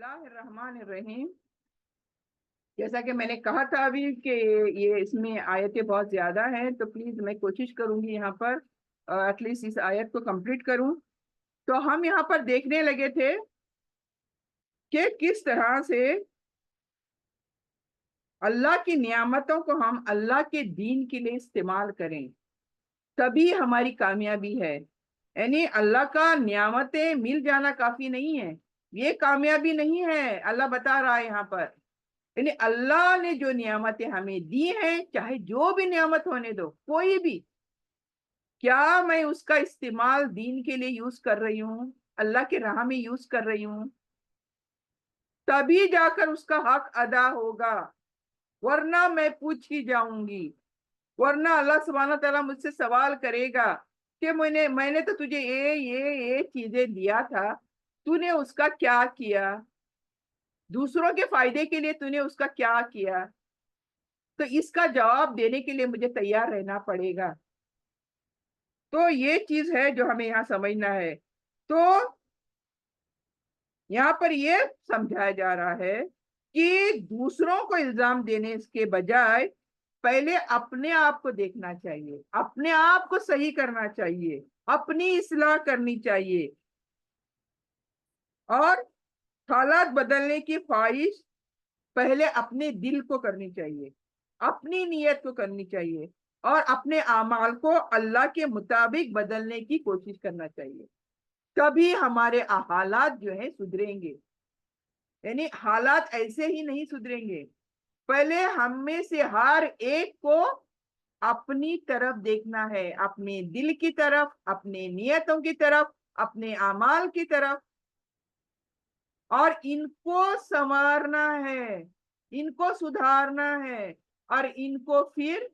बिस्मिल्लाहिर्रहमानिर्रहीम। जैसा कि मैंने कहा था अभी कि ये इसमें आयतें बहुत ज़्यादा हैं, तो प्लीज़ मैं कोशिश करूंगी यहाँ पर एटलीस्ट इस आयत को कंप्लीट करूं। तो हम यहाँ पर देखने लगे थे कि किस तरह से अल्लाह की नियामतों को हम अल्लाह के दीन के लिए इस्तेमाल करें, तभी हमारी कामयाबी है। यानी अल्लाह का नियामतें मिल जाना काफ़ी नहीं है, ये कामयाबी नहीं है। अल्लाह बता रहा है यहाँ पर, यानी अल्लाह ने जो नियामतें हमें दी हैं, चाहे जो भी नियामत होने दो, कोई भी, क्या मैं उसका इस्तेमाल दीन के लिए यूज कर रही हूँ, अल्लाह के राह में यूज कर रही हूँ, तभी जाकर उसका हक अदा होगा। वरना मैं पूछ ही जाऊंगी, वरना अल्लाह सुब्हानहू तआला मुझसे सवाल करेगा कि मैंने तो तुझे ये चीजें दिया था, तूने उसका क्या किया, दूसरों के फायदे के लिए तूने उसका क्या किया। तो इसका जवाब देने के लिए मुझे तैयार रहना पड़ेगा। तो ये चीज है जो हमें यहाँ समझना है। तो यहाँ पर ये समझाया जा रहा है कि दूसरों को इल्जाम देने के बजाय पहले अपने आप को देखना चाहिए, अपने आप को सही करना चाहिए, अपनी इस्लाह करनी चाहिए, और हालात बदलने की ख्वाहिश पहले अपने दिल को करनी चाहिए, अपनी नीयत को करनी चाहिए, और अपने आमाल को अल्लाह के मुताबिक बदलने की कोशिश करना चाहिए। तभी हमारे हालात जो है सुधरेंगे। यानी हालात ऐसे ही नहीं सुधरेंगे, पहले हम में से हर एक को अपनी तरफ देखना है, अपने दिल की तरफ, अपने नियतों की तरफ, अपने आमाल की तरफ, और इनको संवारना है, इनको सुधारना है। और इनको फिर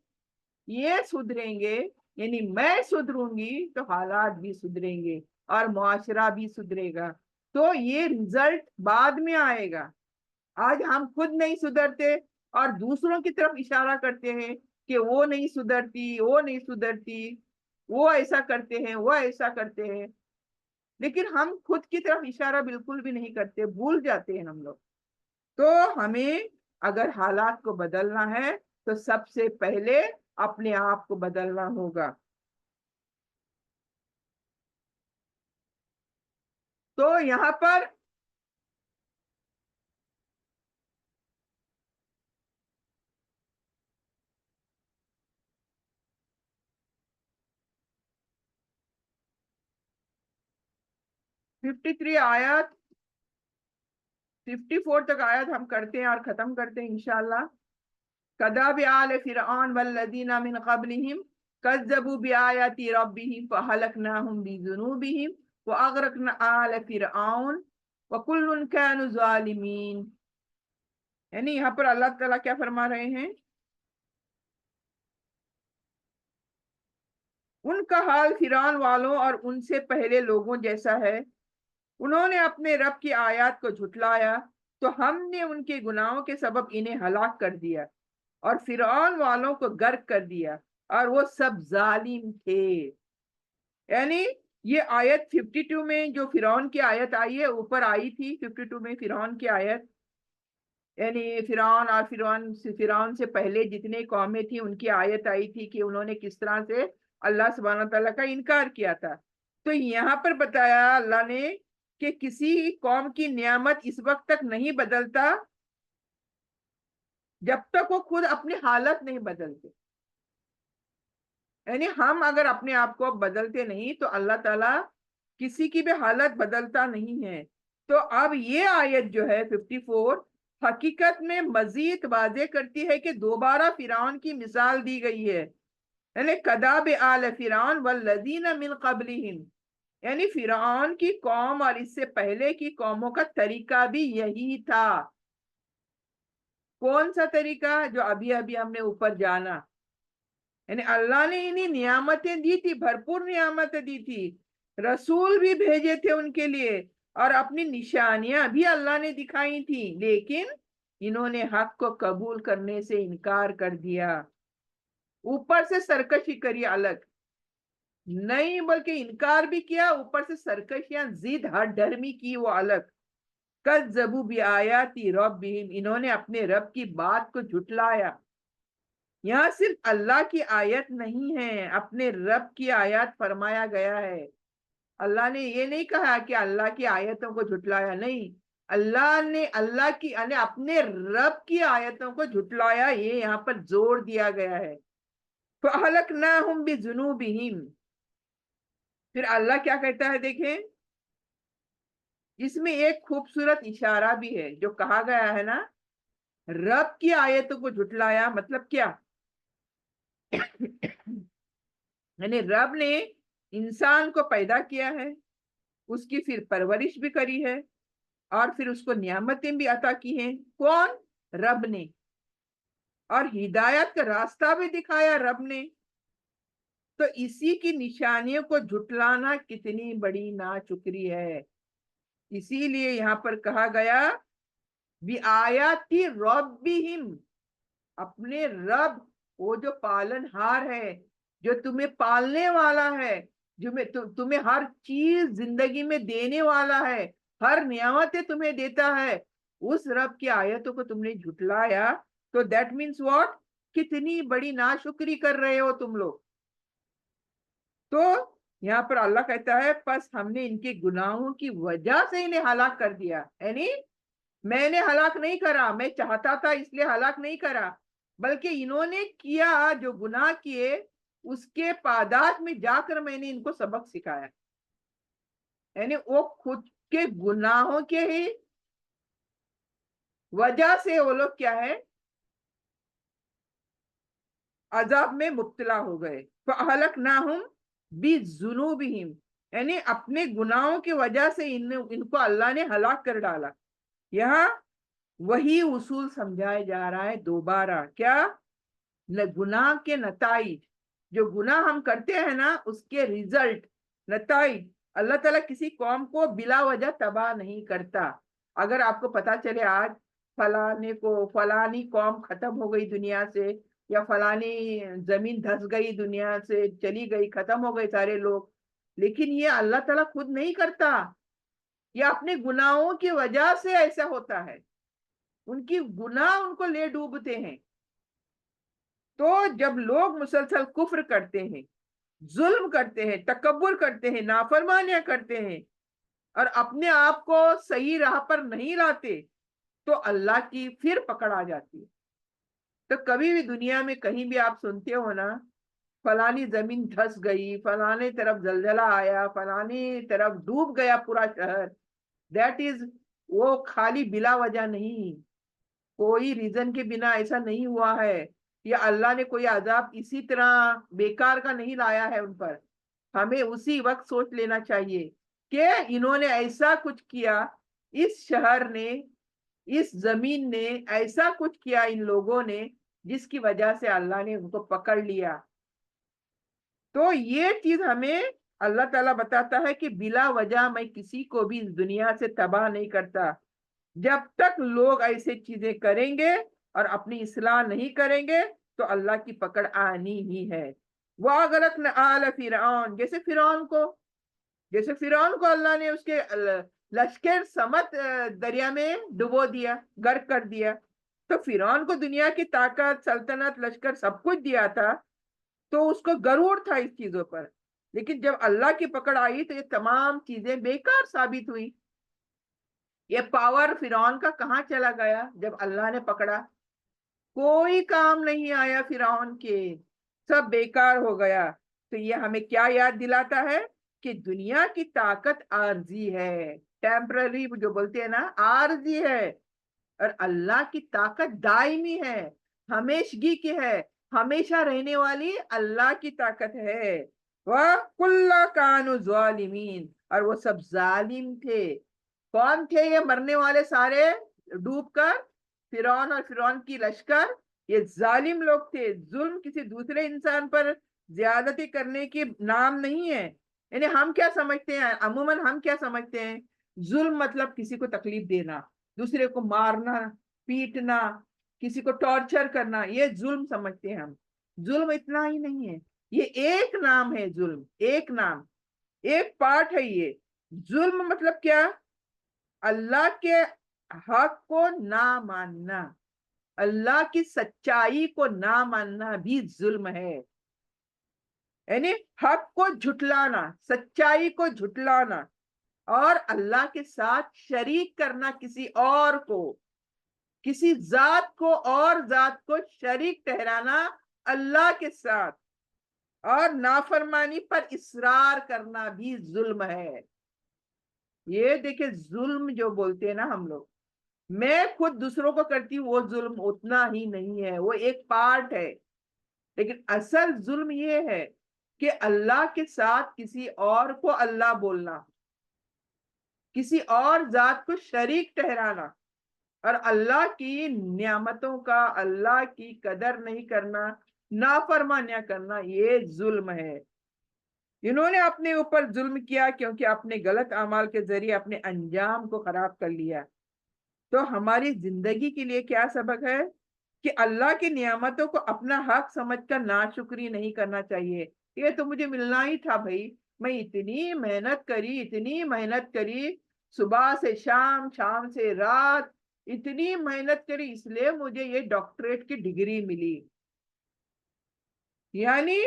ये सुधरेंगे, यानी मैं सुधरूंगी तो हालात भी सुधरेंगे और मुआशरा भी सुधरेगा। तो ये रिजल्ट बाद में आएगा। आज हम खुद नहीं सुधरते और दूसरों की तरफ इशारा करते हैं कि वो नहीं सुधरती, वो नहीं सुधरती, वो ऐसा करते हैं, वो ऐसा करते हैं, लेकिन हम खुद की तरफ इशारा बिल्कुल भी नहीं करते, भूल जाते हैं हम लोग। तो हमें अगर हालात को बदलना है तो सबसे पहले अपने आप को बदलना होगा। तो यहाँ पर फिफ्टी थ्री आयत 54 तक आयत हम करते हैं और खत्म करते हैं इंशाल्लाह। कदाब आल फिरऔन वल्लज़ीना मिन क़ब्लिहिम कज़्ज़बू बिआयाति रब्बिहिम फअहलकनाहुम बिज़ुनूबिहिम व अग़रक़ना आल फिरऔन व कुल्लुन कानू ज़ालिमीन। यानी यहाँ पर अल्लाह ताला क्या फरमा रहे हैं, उनका हाल फिरौन वालों और उनसे पहले लोगों जैसा है। उन्होंने अपने रब की आयत को झुटलाया, तो हमने उनके गुनाहों के सबब इन्हें हलाक कर दिया और फिरौन वालों को गर्क कर दिया, और वो सब जालिम थे। यानी ये आयत 52 में जो फिरौन की आयत आई है, ऊपर आई थी 52 में फिरौन की आयत, यानी फिरौन और फिरौन से पहले जितने कौमें थी उनकी आयत आई थी कि उन्होंने किस तरह से अल्लाह सुब्हानहू तआला का इनकार किया था। तो यहाँ पर बताया अल्लाह ने कि किसी कौम की नियामत इस वक्त तक नहीं बदलता जब तक वो खुद अपनी हालत नहीं बदलते। यानी हम अगर अपने आप को बदलते नहीं तो अल्लाह ताला किसी की भी हालत बदलता नहीं है। तो अब ये आयत जो है 54 हकीकत में मजीद वाज़े करती है कि दोबारा फिरौन की मिसाल दी गई है, यानी कदाब आल फिरौन वल्लज़ीना मिन क़ब्लिहिम, यानी फिरौन की कौम और इससे पहले की कौमों का तरीका भी यही था। कौन सा तरीका? जो अभी अभी हमने ऊपर जाना, यानी अल्लाह ने इन्हीं नियामतें दी थी, भरपूर नियामतें दी थी, रसूल भी भेजे थे उनके लिए, और अपनी निशानियां भी अल्लाह ने दिखाई थी, लेकिन इन्होंने हक को कबूल करने से इनकार कर दिया। ऊपर से सरकशी करी अलग नहीं, बल्कि इनकार भी किया, ऊपर से सरकशियां जिद हर डरमी की वो अलग। कज़्ज़बू बिआयाति रब्बिहिम, इन्होंने अपने रब की बात को झुटलाया। यहाँ सिर्फ अल्लाह की आयत नहीं है, अपने रब की आयत फरमाया गया है। अल्लाह ने ये नहीं कहा कि अल्लाह की आयतों को झुटलाया, नहीं, अल्लाह ने अल्लाह की यानी अपने रब की आयतों को झुटलाया, ये यहाँ पर जोर दिया गया है। फअहलकनाहुम बिजुनूबिहिम, फिर अल्लाह क्या कहता है देखें, इसमें एक खूबसूरत इशारा भी है जो कहा गया है ना, रब की आयतों को झुटलाया मतलब क्या? यानी रब ने इंसान को पैदा किया है, उसकी फिर परवरिश भी करी है, और फिर उसको नियामतें भी अता की हैं। कौन? रब ने। और हिदायत का रास्ता भी दिखाया रब ने। तो इसी की निशानियों को झुटलाना कितनी बड़ी नाचुकरी है। इसीलिए यहाँ पर कहा गया बिआयाति रब्बिहिम, अपने रब, वो जो पालनहार है, जो तुम्हें पालने वाला है, जो तुम्हें हर चीज जिंदगी में देने वाला है, हर नियामतें तुम्हें देता है, उस रब की आयतों को तुमने झुटलाया, तो दैट मीन्स व्हाट, कितनी बड़ी नाशुक्री कर रहे हो तुम लोग। तो यहाँ पर अल्लाह कहता है बस हमने इनके गुनाहों की वजह से इन्हें हलाक कर दिया। यानी मैंने हलाक नहीं करा, मैं चाहता था इसलिए हलाक नहीं करा, बल्कि इन्होंने किया जो गुनाह किए, उसके पादाश में जाकर मैंने इनको सबक सिखाया। यानी वो खुद के गुनाहों के ही वजह से वो लोग क्या है, अजाब में मुब्तला हो गए। फअहलकनाहुम बिजुनूबिहिम, यानी अपने गुनाहों की वजह से इनको अल्लाह ने हलाक कर डाला। यहाँ वही उसूल समझाया जा रहा है दोबारा, क्या? न गुनाह के नताइज, जो गुनाह हम करते हैं ना, उसके रिजल्ट, नताइज, अल्लाह ताला किसी कौम को बिला वजह तबाह नहीं करता। अगर आपको पता चले आज फलाने को, फलानी कौम खत्म हो गई दुनिया से, या फलानी जमीन धस गई, दुनिया से चली गई, खत्म हो गए सारे लोग, लेकिन ये अल्लाह ताला खुद नहीं करता, ये अपने गुनाहों की वजह से ऐसा होता है, उनकी गुनाह उनको ले डूबते हैं। तो जब लोग मुसलसल कुफ्र करते हैं, जुल्म करते हैं, तकब्बुर करते हैं, नाफरमानियां करते हैं, और अपने आप को सही राह पर नहीं लाते, तो अल्लाह की फिर पकड़ आ जाती है। तो कभी भी दुनिया में कहीं भी आप सुनते हो ना, फलानी जमीन धस गई, फलाने तरफ जलजला आया, फलानी तरफ डूब गया पूरा शहर, दैट इज, वो खाली बिला वजह नहीं, कोई रीजन के बिना ऐसा नहीं हुआ है। या अल्लाह ने कोई अजाब इसी तरह बेकार का नहीं लाया है उन पर। हमें उसी वक्त सोच लेना चाहिए कि इन्होंने ऐसा कुछ किया, इस शहर ने, इस जमीन ने ऐसा कुछ किया इन लोगों ने, जिसकी वजह से अल्लाह ने उनको पकड़ लिया। तो ये चीज हमें अल्लाह ताला बताता है कि बिला वजह मैं किसी को भी इस दुनिया से तबाह नहीं करता। जब तक लोग ऐसे चीजें करेंगे और अपनी इस्लाह नहीं करेंगे, तो अल्लाह की पकड़ आनी ही है। वह अगरक न आल फिरौन, जैसे फिरौन को अल्लाह ने उसके लश्कर समत दरिया में डुबो दिया, गर्क कर दिया। तो फिरौन को दुनिया की ताकत, सल्तनत, लश्कर सब कुछ दिया था, तो उसको गरूर था इस चीजों पर। लेकिन जब अल्लाह की पकड़ आई तो ये तमाम चीजें बेकार साबित हुई। ये पावर फिरौन का कहाँ चला गया जब अल्लाह ने पकड़ा? कोई काम नहीं आया फिरौन के, सब बेकार हो गया। तो ये हमें क्या याद दिलाता है कि दुनिया की ताकत आरजी है, टेम्पररी जो बोलते हैं ना, आरजी है, और अल्लाह की ताकत दायमी है, हमेशगी की है, हमेशा रहने वाली अल्लाह की ताकत है। वह कुल्ला कानु जालिमीन, और वो सब जालिम थे। कौन थे ये मरने वाले सारे डूबकर? फिरौन और फिरौन की लश्कर, ये जालिम लोग थे। जुल्म किसी दूसरे इंसान पर ज्यादती करने की नाम नहीं है। यानी हम क्या समझते हैं, अमूमन हम क्या समझते हैं, जुल्म मतलब किसी को तकलीफ देना, दूसरे को मारना, पीटना, किसी को टॉर्चर करना, ये जुल्म समझते हैं हम। जुल्म इतना ही नहीं है, ये एक नाम है जुल्म, एक नाम, एक पार्ट है ये। जुल्म मतलब क्या? اللہ کے حق کو نہ ماننا، اللہ کی سچائی کو نہ ماننا بھی ظلم ہے. یعنی حق کو جھٹلانا، سچائی کو جھٹلانا، اور اللہ کے ساتھ شریک کرنا کسی اور کو، کسی ذات کو اور ذات کو شریک ٹھہرانا اللہ کے ساتھ، اور نافرمانی پر اصرار کرنا بھی ظلم ہے. یہ دیکھیں ظلم جو بولتے ہیں نا ہم لوگ، میں خود دوسروں کو کرتی ہوں وہ ظلم اتنا ہی نہیں ہے، وہ ایک پارٹ ہے. لیکن اصل ظلم یہ ہے کہ اللہ کے ساتھ کسی اور کو اللہ بولنا، کسی اور ذات کو شریک ٹھہرانا، اور اللہ کی نعمتوں کا، اللہ کی قدر نہیں کرنا، نافرمانیاں کرنا، یہ ظلم ہے. انہوں نے اپنے اوپر ظلم کیا کیونکہ اپنے غلط اعمال کے ذریعے اپنے انجام کو خراب کر لیا. تو ہماری زندگی کے لیے کیا سبق ہے کہ اللہ کی نعمتوں کو اپنا حق سمجھ کر ناشکری نہیں کرنا چاہیے. یہ تو مجھے ملنا ہی تھا بھائی، میں اتنی محنت کری، اتنی محنت کری، صبح سے شام، شام سے رات، اتنی محنت کری، اس لیے مجھے یہ ڈاکٹریٹ کی ڈگری ملی. یعنی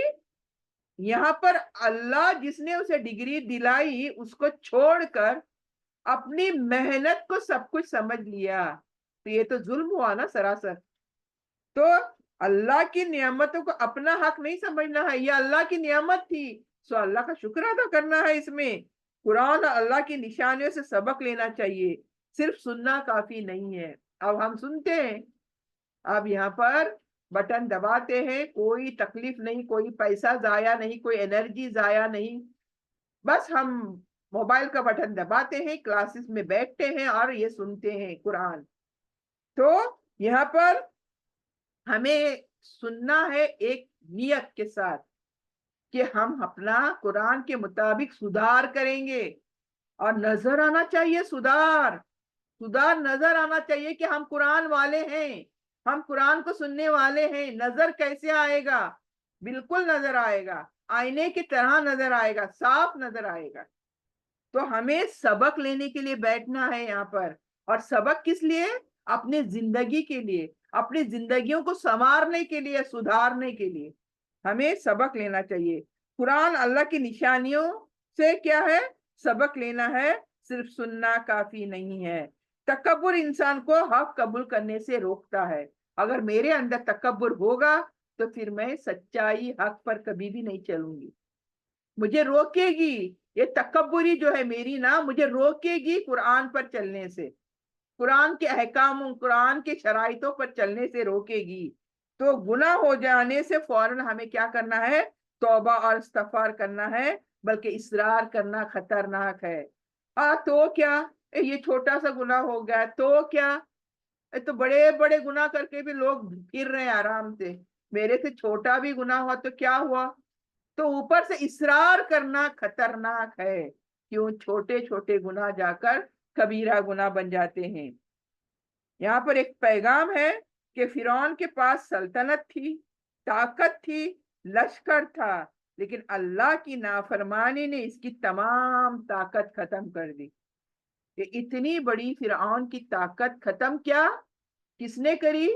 یہاں پر اللہ جس نے اسے ڈگری دلائی، اس کو چھوڑ کر اپنی محنت کو سب کچھ سمجھ لیا. تو یہ تو ظلم ہوا نا سراسر. تو اللہ کی نعمتوں کو اپنا حق نہیں سمجھنا ہے، یہ اللہ کی نعمت تھی، سو اللہ کا شکر ادا کرنا ہے. اس میں قرآن اور اللہ کی نشانیوں سے سبق لینا چاہیے، صرف سننا کافی نہیں ہے. اب ہم سنتے ہیں، اب یہاں پر بٹن دباتے ہیں، کوئی تکلیف نہیں، کوئی پیسہ ضائع نہیں، کوئی انرجی ضائع نہیں، بس ہم موبائل کا بٹن دباتے ہیں، کلاسز میں بیٹھتے ہیں اور یہ سنتے ہیں قرآن. تو یہاں پر ہمیں سننا ہے ایک نیت کے ساتھ کہ ہم اپنا قرآن کے مطابق سدھار کریں گے، اور نظر آنا چاہیے سدھار نظر آنا چاہیے کہ ہم قرآن والے ہیں، ہم قرآن کو سننے والے ہیں. نظر کیسے آئے گا؟ بالکل نظر آئے گا، آئینے کی طرح نظر آئے گا، صاف نظر آئے گا. تو ہمیں سبق لینے کے لیے بیٹھنا ہے یہاں پر. اور سبق کس لیے؟ اپنی زندگی کے لیے، اپنی زندگیوں کو سنوارنے کے لیے، سدھارنے کے لیے ہمیں سبق لینا چاہیے. قرآن اللہ کی نشانیوں سے کیا ہے؟ سبق لینا ہے، صرف سننا کافی نہیں ہے. تکبر انسان کو حق قبول کرنے سے روکتا ہے. اگر میرے اندر تکبر ہوگا تو پھر میں سچائی حق پر کبھی بھی نہیں چلوں گی. مجھے روکے گی یہ تکبری جو ہے میری نا، مجھے روکے گی قرآن پر چلنے سے، قرآن کے احکام، قرآن کے شرائطوں پر چلنے سے روکے گی. تو گناہ ہو جانے سے فوراً ہمیں کیا کرنا ہے؟ توبہ اور استغفار کرنا ہے، بلکہ اصرار کرنا خطرناک ہے. تو کیا یہ چھوٹا سا گناہ ہو گیا تو کیا؟ تو بڑے بڑے گناہ کر کے بھی لوگ پھر رہے ہیں آرام سے. میرے سے چھوٹا بھی گناہ ہوا تو کیا ہوا؟ تو اوپر سے اصرار کرنا خطرناک ہے. کیوں؟ چھوٹے چھوٹے گناہ جا کر کبیرہ گناہ بن جاتے ہیں. یہاں پر ایک پیغام ہے کہ فرعون کے پاس سلطنت تھی، طاقت تھی، لشکر تھا، لیکن اللہ کی نافرمانی نے اس کی تمام طاقت ختم کر دی. کہ اتنی بڑی فرعون کی طاقت ختم کیا کس نے کری؟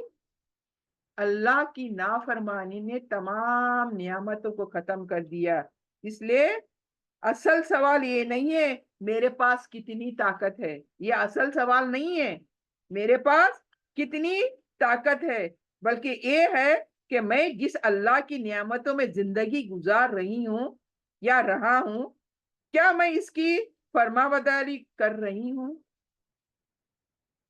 اللہ کی نافرمانی نے تمام نعمتوں کو ختم کر دیا. اس لیے اصل سوال یہ نہیں ہے میرے پاس کتنی طاقت ہے، یہ اصل سوال نہیں ہے میرے پاس کتنی طاقت ہے، بلکہ یہ ہے کہ میں جس اللہ کی نعمتوں میں زندگی گزار رہی ہوں یا رہا ہوں، کیا میں اس کی فرما برداری کر رہی ہوں؟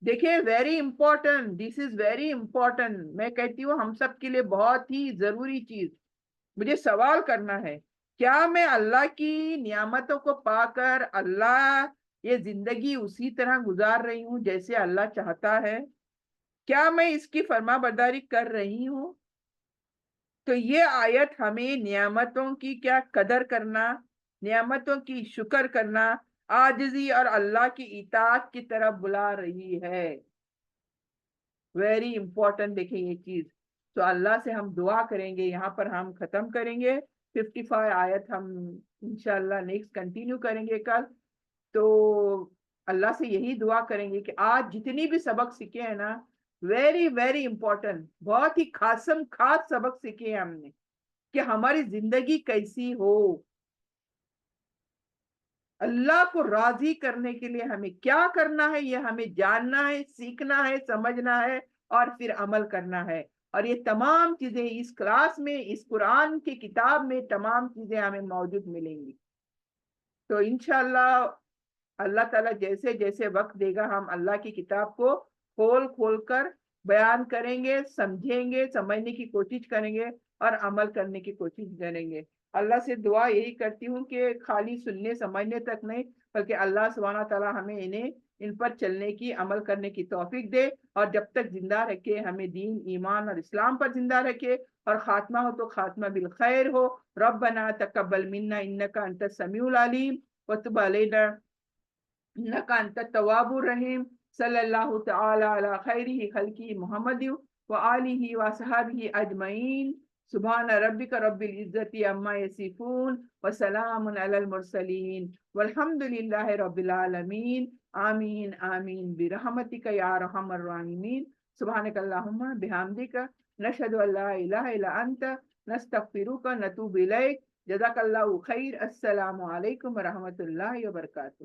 دیکھیں، very important, this is very important. میں کہتی ہوں ہم سب کے لیے بہت ہی ضروری چیز. مجھے سوال کرنا ہے، کیا میں اللہ کی نعمتوں کو پا کر اللہ یہ زندگی اسی طرح گزار رہی ہوں جیسے اللہ چاہتا ہے؟ کیا میں اس کی فرما برداری کر رہی ہوں؟ تو یہ آیت ہمیں نعمتوں کی کیا قدر کرنا، نعمتوں کی شکر کرنا، عاجزی اور اللہ کی اطاعت کی طرف بلا رہی ہے. Very important. دیکھیں یہ چیز، تو اللہ سے ہم دعا کریں گے. یہاں پر ہم ختم کریں گے 55 آیت، ہم انشاءاللہ نیکسٹ کنٹینیو کریں گے کل. تو اللہ سے یہی دعا کریں گے کہ آج جتنی بھی سبق سیکھے ہیں نا، ویری ویری امپورٹنٹ، بہت ہی خاص سبق سیکھے ہیں ہم نے، کہ ہماری زندگی کیسی ہو، اللہ کو راضی کرنے کے لیے ہمیں کیا کرنا ہے، یہ ہمیں جاننا ہے، سیکھنا ہے، سمجھنا ہے، اور پھر عمل کرنا ہے۔ اور یہ تمام چیزیں اس کلاس میں، اس قرآن کی کتاب میں تمام چیزیں ہمیں موجود ملیں گی۔ تو انشاءاللہ اللہ تعالیٰ جیسے جیسے وقت دے گا، ہم اللہ کی کتاب کو کھول کھول کر بیان کریں گے، سمجھیں گے، سمجھنے کی کوشش کریں گے، اور عمل کرنے کی کوشش کریں گے۔ اللہ سے دعا یہی کرتی ہوں کہ خالی سننے سمجھنے تک نہیں، بلکہ اللہ سبحانہ تعالیٰ ہمیں ان پر چلنے کی، عمل کرنے کی توفیق دے، اور جب تک زندہ رکھے ہمیں دین، ایمان اور اسلام پر زندہ رکھے، اور خاتمہ ہو تو خاتمہ بالخیر ہو۔ ربنا تقبل منا انک انت السمیع العلیم وتب علینا انک انت التواب الرحیم۔ صلی اللہ تعالی علی خیرہ خلقہ محمد وآلہ وصحبہ اجمعین۔ سبحان ربک رب العزت عما یصفون وسلام علی المرسلین والحمد للہ رب العالمین۔ آمین آمین برحمتک یا ارحم الراحمین۔ سبحانک اللہم بحمدک، نشہد ان لا الہ الا انت، نستغفرک نتوب الیک۔ جزاک اللہ خیر۔ السلام علیکم ورحمۃ اللہ وبرکاتہ۔